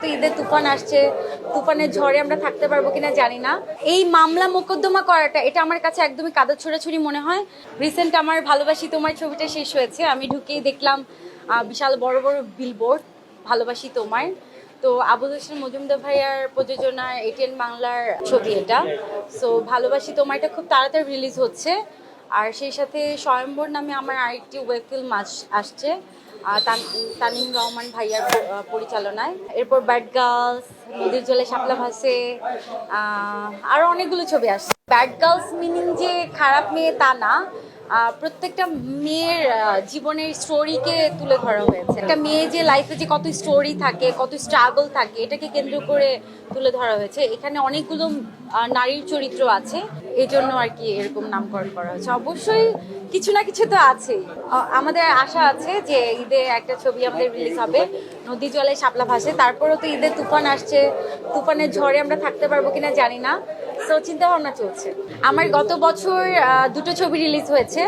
তো ঈদের তুফান আসছে, তুফানের ঝড়ে আমরা থাকতে পারবো কিনা জানি না। এই মামলা মোকদ্দমা করাটা এটা আমার কাছে একদমই কাদা ছোড়াছুড়ি মনে হয়। রিসেন্ট আমার ভালোবাসি তোমার ছবিটা শেষ হয়েছে, আমি ঢুকেই দেখলাম বিশাল বড় বড় বিলবোর্ড ভালোবাসি তোমার। তো আবুল হোসেন মজুমদার ভাইয়ার প্রযোজনার এটিএন বাংলার ছবি এটা। সো ভালোবাসি তোমারটা খুব তাড়াতাড়ি রিলিজ হচ্ছে। আর সেই সাথে স্বয়ম্বর নামে আমার আরেকটি ওয়েব ফিল্ম আসছে তানিম রহমান ভাইয়ার পরিচালনায়। এরপর ব্যাড গার্লস, নদীর জলে শাপলা ভাসে, আরও অনেকগুলো ছবি আসছে। ব্যাড গার্লস মিনিং যে খারাপ মেয়ে তা না, প্রত্যেকটা মেয়ের জীবনের স্টোরিকে তুলে ধরা হয়েছে। একটা মেয়ে যে লাইফে যে কত স্টোরি থাকে, কত স্ট্রাগল থাকে, এটাকে কেন্দ্র করে তুলে ধরা হয়েছে। এখানে অনেকগুলো নারীর চরিত্র আছে, এই জন্য আর কি এরকম নামকরণ করা হয়েছে। অবশ্যই কিছু না কিছু তো আছেই। আমাদের আশা আছে যে ঈদে একটা ছবি আমাদের রিলিজ হবে, নদী জলে শাপলা ভাসে। তারপরেও তো ঈদের তুফান আসছে, তুফানের ঝড়ে আমরা থাকতে পারবো কিনা জানি না। সো চিন্তা ভাবনা চলছে। আমার গত বছর দুটো ছবি রিলিজ হয়েছে,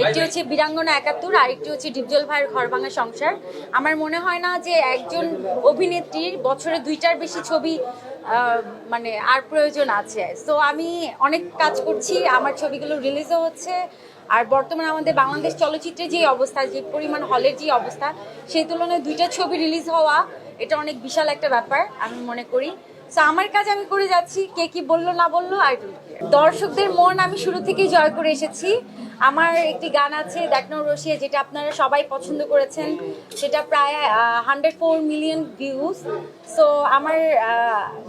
একটি হচ্ছে বীরাঙ্গনা ৭১, আর একটি হচ্ছে ডিপজল ভাইয়ের ঘর ভাঙা সংসার। আমার মনে হয় না যে একজন অভিনেত্রীর বছরে ২টার বেশি ছবি মানে আর প্রয়োজন আছে। সো আমি অনেক কাজ করছি, আমার ছবিগুলো রিলিজও হচ্ছে। আর বর্তমানে আমাদের বাংলাদেশ চলচ্চিত্রে যে অবস্থা, যে পরিমাণ হলের যে অবস্থা, সেই তুলনায় 2টা ছবি রিলিজ হওয়া এটা অনেক বিশাল একটা ব্যাপার আমি মনে করি। সো আমার কাজ আমি করে যাচ্ছি, কে কি বললো না বললো আই ডোন্ট কেয়ার। দর্শকদের মন আমি শুরু থেকেই জয় করে এসেছি। আমার একটি গান আছে দেখনো রসিয়ে, যেটা আপনারা সবাই পছন্দ করেছেন, সেটা প্রায় 104 মিলিয়ন ভিউজ। সো আমার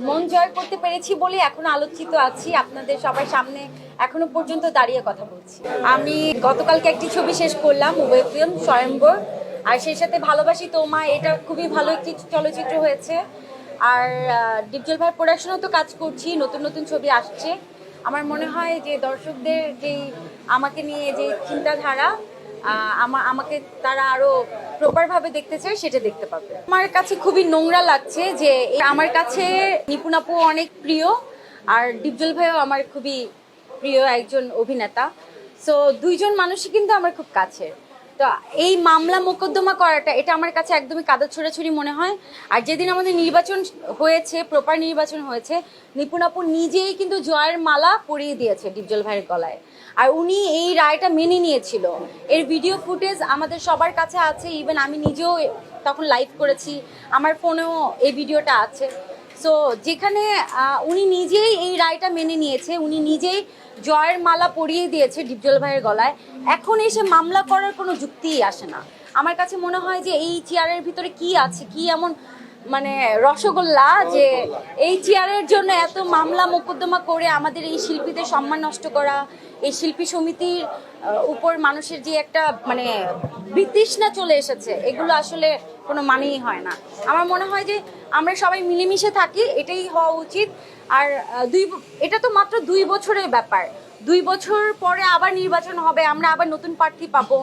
মন জয় করতে পেরেছি বলে এখন আলোচিত আছি, আপনাদের সবার সামনে এখনো পর্যন্ত দাঁড়িয়ে কথা বলছি। আমি গতকালকে একটি ছবি শেষ করলাম, ওয়েব ফিল্ম স্বয়ম্বর, আর সেই সাথে ভালোবাসি তোমায়, এটা খুবই ভালো একটি চলচ্চিত্র হয়েছে। আর ডিপজল ভাই প্রোডাকশনও তো কাজ করছি, নতুন নতুন ছবি আসছে। আমার মনে হয় যে দর্শকদের যেই আমাকে নিয়ে যে চিন্তাধারা, আমাকে তারা আরো প্রপারভাবে দেখতে চায়, সেটা দেখতে পাবে। আমার কাছে খুবই নোংরা লাগছে যে আমার কাছে নিপুণ আপু অনেক প্রিয়, আর ডিপজল ভাইও আমার খুবই প্রিয় একজন অভিনেতা। সো দুইজন মানুষই কিন্তু আমার খুব কাছের। তো এই মামলা মোকদ্দমা করাটা এটা আমার কাছে একদমই কাদা ছোড়াছুড়ি মনে হয়। আর যেদিন আমাদের নির্বাচন হয়েছে, প্রপার নির্বাচন হয়েছে, নিপুণ আপু নিজেই কিন্তু জয়ের মালা পরিয়ে দিয়েছে ডিপজল ভাইয়ের গলায়, আর উনি এই রায়টা মেনে নিয়েছিল। এর ভিডিও ফুটেজ আমাদের সবার কাছে আছে, ইভেন আমি নিজেও তখন লাইভ করেছি, আমার ফোনেও এই ভিডিওটা আছে। সো যেখানে উনি নিজেই এই রায়টা মেনে নিয়েছে, উনি নিজেই জয়ের মালা পরিয়ে দিয়েছে ডিপজল ভাইয়ের গলায়, এখন এসে মামলা করার কোনো যুক্তিই আসে না। আমার কাছে মনে হয় যে এই চেয়ারের ভিতরে কি আছে, কি এমন মানে রসগোল্লা যে এই চেয়ারের জন্য এত মামলা মোকদ্দমা করে আমাদের এই শিল্পীদের সম্মান নষ্ট করা, এই শিল্পী সমিতির উপর মানুষের যে একটা মানে বিতৃষ্ণা চলে এসেছে, এগুলো আসলে কোনো মানেই হয় না। আমার মনে হয় যে আমরা সবাই মিলেমিশে থাকি, এটাই হওয়া উচিত। আর এটা তো মাত্র 2 বছরের ব্যাপার, 2 বছর পরে আবার নির্বাচন হবে, আমরা আবার নতুন প্রার্থী পাবো।